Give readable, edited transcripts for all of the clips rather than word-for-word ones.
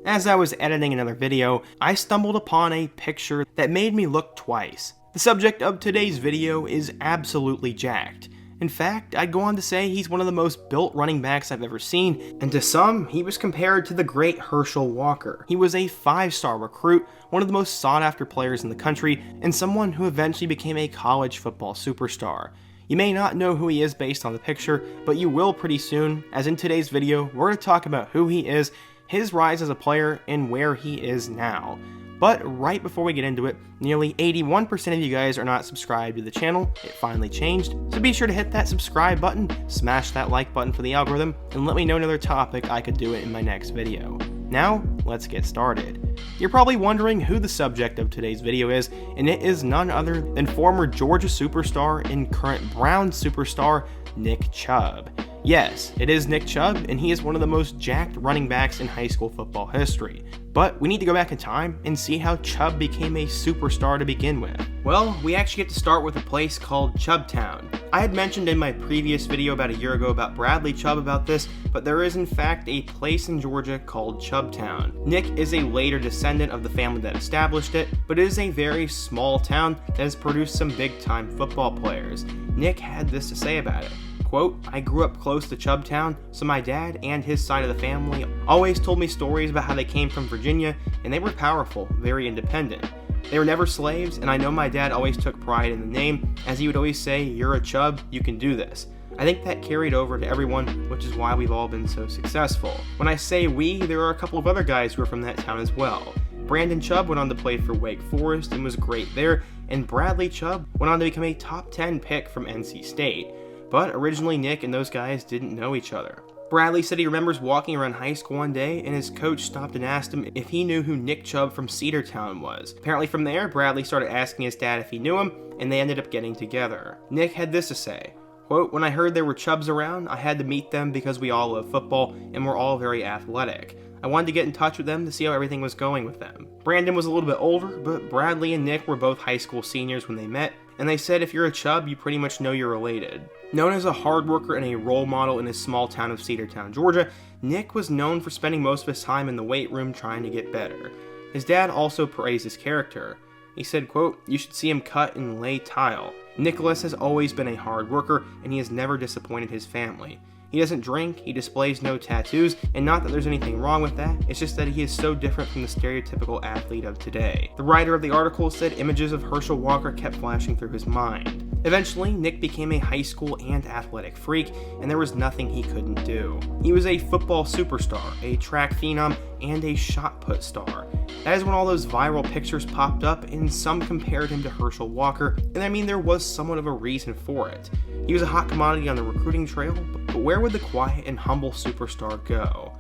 As I was editing another video, I stumbled upon a picture that made me look twice. The subject of today's video is absolutely jacked. In fact, I'd go on to say he's one of the most built running backs I've ever seen, and to some, he was compared to the great Herschel Walker. He was a 5-star recruit, one of the most sought-after players in the country, and someone who eventually became a college football superstar. You may not know who he is based on the picture, but you will pretty soon, as in today's video, we're going to talk about who he is, his rise as a player, and where he is now. But right before we get into it, nearly 81% of you guys are not subscribed to the channel. It finally changed, so be sure to hit that subscribe button, smash that like button for the algorithm, and let me know another topic I could do it in my next video. Now, let's get started. You're probably wondering who the subject of today's video is, and it is none other than former Georgia superstar and current Browns superstar, Nick Chubb. Yes, it is Nick Chubb, and he is one of the most jacked running backs in high school football history. But we need to go back in time and see how Chubb became a superstar to begin with. Well, we actually get to start with a place called Chubbtown. I had mentioned in my previous video about a year ago about Bradley Chubb about this, but there is in fact a place in Georgia called Chubbtown. Nick is a later descendant of the family that established it, but it is a very small town that has produced some big-time football players. Nick had this to say about it. Quote, I grew up close to Chubbtown, so my dad and his side of the family always told me stories about how they came from Virginia, and they were powerful, very independent. They were never slaves, and I know my dad always took pride in the name, as he would always say, you're a Chubb, you can do this. I think that carried over to everyone, which is why we've all been so successful. When I say we, there are a couple of other guys who are from that town as well. Brandon Chubb went on to play for Wake Forest and was great there, and Bradley Chubb went on to become a top 10 pick from NC State. But originally Nick and those guys didn't know each other. Bradley said he remembers walking around high school one day and his coach stopped and asked him if he knew who Nick Chubb from Cedartown was. Apparently from there, Bradley started asking his dad if he knew him, and they ended up getting together. Nick had this to say, quote, when I heard there were Chubbs around, I had to meet them because we all love football and we're all very athletic. I wanted to get in touch with them to see how everything was going with them. Brandon was a little bit older, but Bradley and Nick were both high school seniors when they met, and they said if you're a Chubb, you pretty much know you're related. Known as a hard worker and a role model in his small town of Cedartown, Georgia, Nick was known for spending most of his time in the weight room trying to get better. His dad also praised his character. He said, quote, you should see him cut and lay tile. Nicholas has always been a hard worker, and he has never disappointed his family. He doesn't drink, he displays no tattoos, and not that there's anything wrong with that, it's just that he is so different from the stereotypical athlete of today. The writer of the article said images of Herschel Walker kept flashing through his mind. Eventually, Nick became a high school and athletic freak, and there was nothing he couldn't do. He was a football superstar, a track phenom, and a shot put star. That is when all those viral pictures popped up, and some compared him to Herschel Walker, and I mean there was somewhat of a reason for it. He was a hot commodity on the recruiting trail, but where would the quiet and humble superstar go?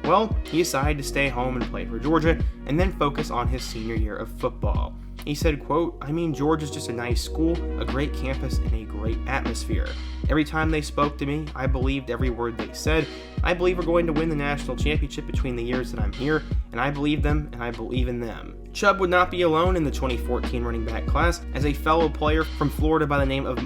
Well, he decided to stay home and play for Georgia, and then focus on his senior year of football. He said, quote, I mean Georgia's just a nice school, a great campus, and a great atmosphere. Every time they spoke to me, I believed every word they said. I believe we're going to win the national championship between the years that I'm here, and I believe them, and I believe in them. Chubb would not be alone in the 2014 running back class, as a fellow player from Florida by the name of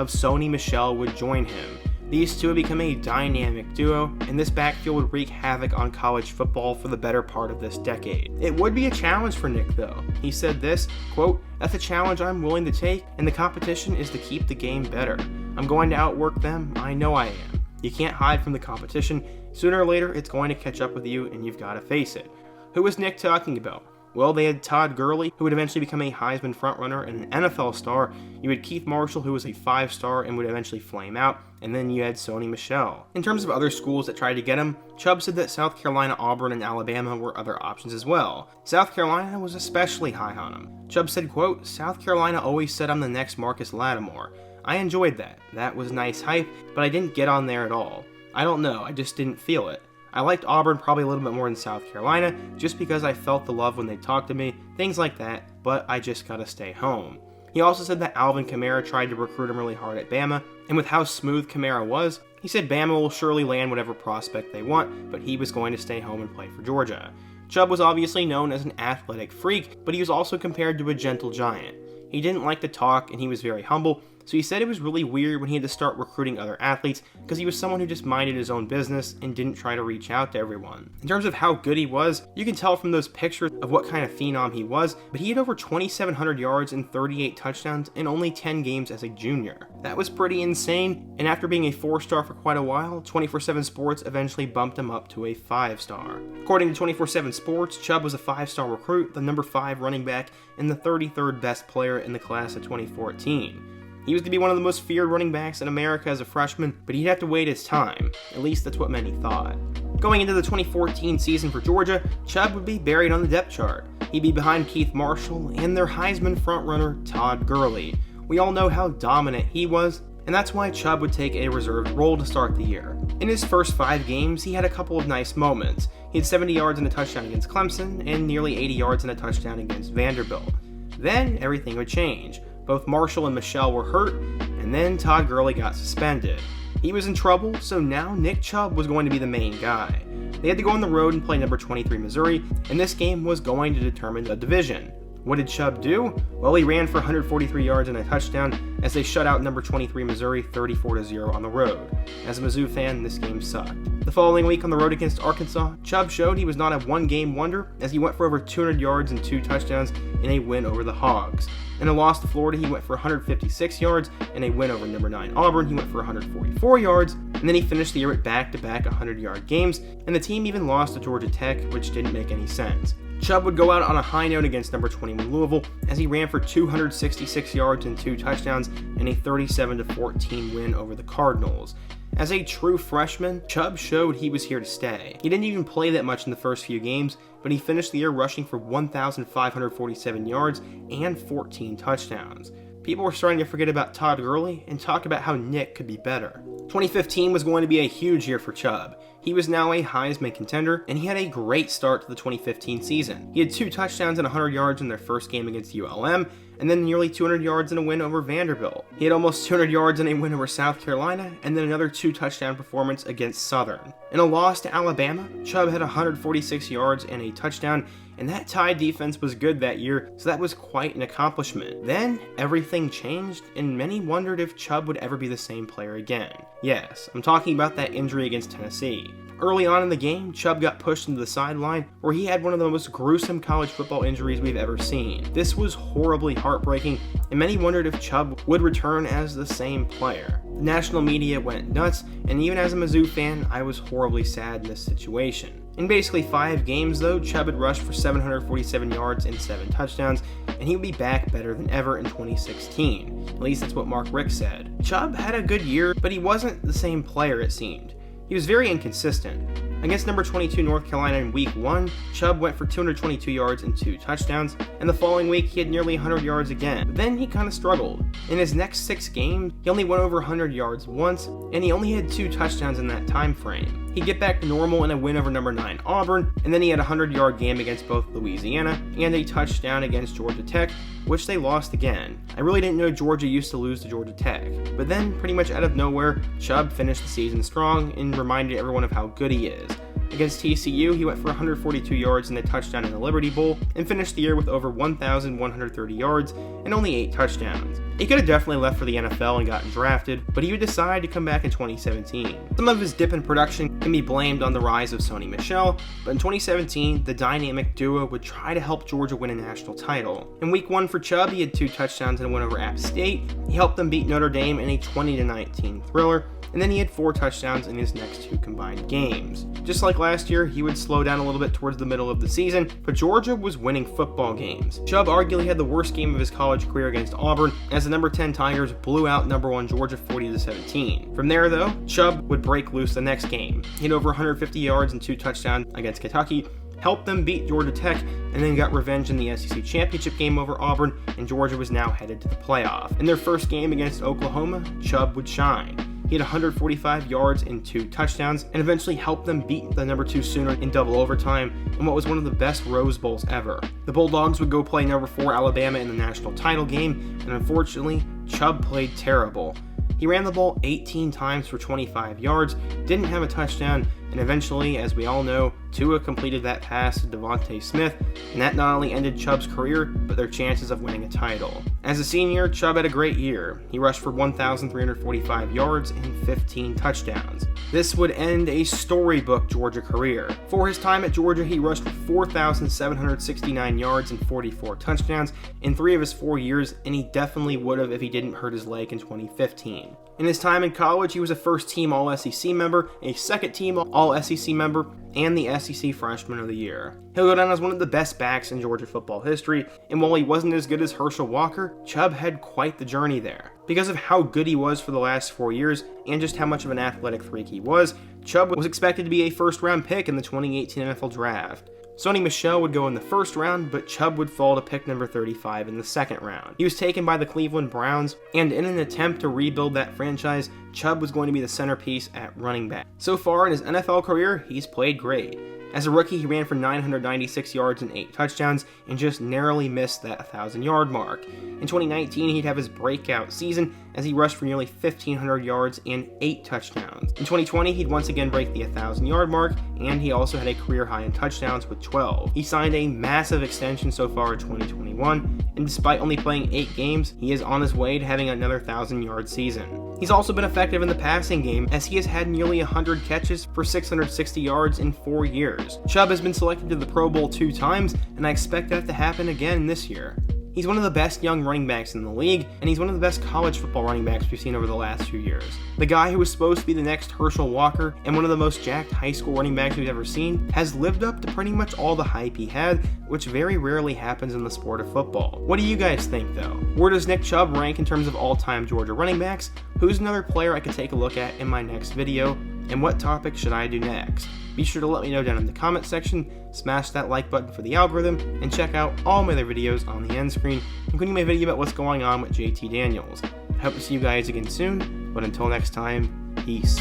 Sony Michel would join him. These two would become a dynamic duo, and this backfield would wreak havoc on college football for the better part of this decade. It would be a challenge for Nick though. He said this, quote, that's a challenge I'm willing to take, and the competition is to keep the game better. I'm going to outwork them, I know I am. You can't hide from the competition. Sooner or later, it's going to catch up with you, and you've got to face it. Who was Nick talking about? Well, they had Todd Gurley, who would eventually become a Heisman frontrunner and an NFL star. You had Keith Marshall, who was a 5-star and would eventually flame out. And then you had Sony Michel. In terms of other schools that tried to get him, Chubb said that South Carolina, Auburn, and Alabama were other options as well. South Carolina was especially high on him. Chubb said, quote, South Carolina always said I'm the next Marcus Lattimore. I enjoyed that. That was nice hype, but I didn't get on there at all. I don't know, I just didn't feel it. I liked Auburn probably a little bit more than South Carolina, just because I felt the love when they talked to me, things like that, but I just gotta stay home. He also said that Alvin Kamara tried to recruit him really hard at Bama, and with how smooth Kamara was, he said Bama will surely land whatever prospect they want, but he was going to stay home and play for Georgia. Chubb was obviously known as an athletic freak, but he was also compared to a gentle giant. He didn't like to talk, and he was very humble, So he said it was really weird when he had to start recruiting other athletes because he was someone who just minded his own business and didn't try to reach out to everyone. In terms of how good he was, you can tell from those pictures of what kind of phenom he was, but he had over 2,700 yards and 38 touchdowns in only 10 games as a junior. That was pretty insane, and after being a 4-star for quite a while, 24/7 Sports eventually bumped him up to a 5-star. According to 24/7 Sports, Chubb was a 5-star recruit, the number 5 running back, and the 33rd best player in the class of 2014. He was to be one of the most feared running backs in America as a freshman, but he'd have to wait his time. At least that's what many thought. Going into the 2014 season for Georgia, Chubb would be buried on the depth chart. He'd be behind Keith Marshall and their Heisman frontrunner Todd Gurley. We all know how dominant he was, and that's why Chubb would take a reserved role to start the year. In his first 5 games, he had a couple of nice moments. He had 70 yards and a touchdown against Clemson, and nearly 80 yards and a touchdown against Vanderbilt. Then, everything would change. Both Marshall and Michelle were hurt, and then Todd Gurley got suspended. He was in trouble, so now Nick Chubb was going to be the main guy. They had to go on the road and play number 23 Missouri, and this game was going to determine the division. What did Chubb do? Well, he ran for 143 yards and a touchdown as they shut out number 23 Missouri 34-0 on the road. As a Mizzou fan, this game sucked. The following week on the road against Arkansas, Chubb showed he was not a one-game wonder as he went for over 200 yards and 2 touchdowns in a win over the Hogs. In a loss to Florida, he went for 156 yards. In a win over number 9 Auburn, he went for 144 yards. And then he finished the year with back-to-back 100-yard games, and the team even lost to Georgia Tech, which didn't make any sense. Chubb would go out on a high note against number 21 Louisville as he ran for 266 yards and 2 touchdowns in a 37-14 win over the Cardinals. As a true freshman, Chubb showed he was here to stay. He didn't even play that much in the first few games, but he finished the year rushing for 1,547 yards and 14 touchdowns. People were starting to forget about Todd Gurley and talk about how Nick could be better. 2015 was going to be a huge year for Chubb. He was now a Heisman contender, and he had a great start to the 2015 season. He had 2 touchdowns and 100 yards in their first game against ULM, and then nearly 200 yards in a win over Vanderbilt. He had almost 200 yards in a win over South Carolina, and then another 2-touchdown performance against Southern. In a loss to Alabama, Chubb had 146 yards and a touchdown, and that Tide defense was good that year, so that was quite an accomplishment. Then, everything changed, and many wondered if Chubb would ever be the same player again. Yes, I'm talking about that injury against Tennessee. Early on in the game, Chubb got pushed into the sideline, where he had one of the most gruesome college football injuries we've ever seen. This was horribly heartbreaking, and many wondered if Chubb would return as the same player. The national media went nuts, and even as a Mizzou fan, I was horribly sad in this situation. In basically 5 games though, Chubb had rushed for 747 yards and 7 touchdowns, and he would be back better than ever in 2016. At least that's what Mark Richt said. Chubb had a good year, but he wasn't the same player it seemed. He was very inconsistent. Against number 22 North Carolina in week 1, Chubb went for 222 yards and 2 touchdowns, and the following week he had nearly 100 yards again, but then he kind of struggled. In his next 6 games, he only went over 100 yards once, and he only had 2 touchdowns in that time frame. He'd get back to normal in a win over number 9 Auburn, and then he had a 100-yard game against both Louisiana and a touchdown against Georgia Tech, which they lost again. I really didn't know Georgia used to lose to Georgia Tech, but then pretty much out of nowhere, Chubb finished the season strong and reminded everyone of how good he is. Against TCU, he went for 142 yards and a touchdown in the Liberty Bowl, and finished the year with over 1,130 yards and only 8 touchdowns. He could have definitely left for the NFL and gotten drafted, but he would decide to come back in 2017. Some of his dip in production can be blamed on the rise of Sony Michel, but in 2017, the dynamic duo would try to help Georgia win a national title. In week 1 for Chubb, he had 2 touchdowns and a win over App State. He helped them beat Notre Dame in a 20-19 thriller, and then he had 4 touchdowns in his next 2 combined games. Just like last year, he would slow down a little bit towards the middle of the season, but Georgia was winning football games. Chubb arguably had the worst game of his college career against Auburn, as the number 10 Tigers blew out number 1 Georgia 40-17. From there though, Chubb would break loose the next game. He had over 150 yards and 2 touchdowns against Kentucky, helped them beat Georgia Tech, and then got revenge in the SEC championship game over Auburn, and Georgia was now headed to the playoff. In their first game against Oklahoma, Chubb would shine. He had 145 yards and 2 touchdowns, and eventually helped them beat the number 2 Sooner in double overtime in what was one of the best Rose Bowls ever. The Bulldogs would go play number 4 Alabama in the national title game, and unfortunately, Chubb played terrible. He ran the ball 18 times for 25 yards, didn't have a touchdown, and eventually, as we all know, Tua completed that pass to Devontae Smith, and that not only ended Chubb's career, but their chances of winning a title. As a senior, Chubb had a great year. He rushed for 1,345 yards and 15 touchdowns. This would end a storybook Georgia career. For his time at Georgia, he rushed for 4,769 yards and 44 touchdowns in 3 of his 4 years, and he definitely would have if he didn't hurt his leg in 2015. In his time in college, he was a first-team All-SEC member, a second-team All-SEC member, and the SEC Freshman of the Year. He'll go down as one of the best backs in Georgia football history, and while he wasn't as good as Herschel Walker, Chubb had quite the journey there. Because of how good he was for the last 4 years, and just how much of an athletic freak he was, Chubb was expected to be a first-round pick in the 2018 NFL Draft. Sony Michel would go in the first round, but Chubb would fall to pick number 35 in the second round. He was taken by the Cleveland Browns, and in an attempt to rebuild that franchise, Chubb was going to be the centerpiece at running back. So far in his NFL career, he's played great. As a rookie, he ran for 996 yards and 8 touchdowns, and just narrowly missed that 1,000-yard mark. In 2019, he'd have his breakout season as he rushed for nearly 1,500 yards and 8 touchdowns. In 2020, he'd once again break the 1,000-yard mark, and he also had a career high in touchdowns with 12. He signed a massive extension so far in 2021, and despite only playing 8 games, he is on his way to having another 1,000-yard season. He's also been effective in the passing game, as he has had nearly 100 catches for 660 yards in 4 years. Chubb has been selected to the Pro Bowl 2 times, and I expect that to happen again this year. He's one of the best young running backs in the league, and he's one of the best college football running backs we've seen over the last few years. The guy who was supposed to be the next Herschel Walker and one of the most jacked high school running backs we've ever seen has lived up to pretty much all the hype he had, which very rarely happens in the sport of football. What do you guys think though? Where does Nick Chubb rank in terms of all-time Georgia running backs? Who's another player I could take a look at in my next video? And what topic should I do next? Be sure to let me know down in the comment section, smash that like button for the algorithm, and check out all my other videos on the end screen, including my video about what's going on with JT Daniels. I hope to see you guys again soon, but until next time, peace.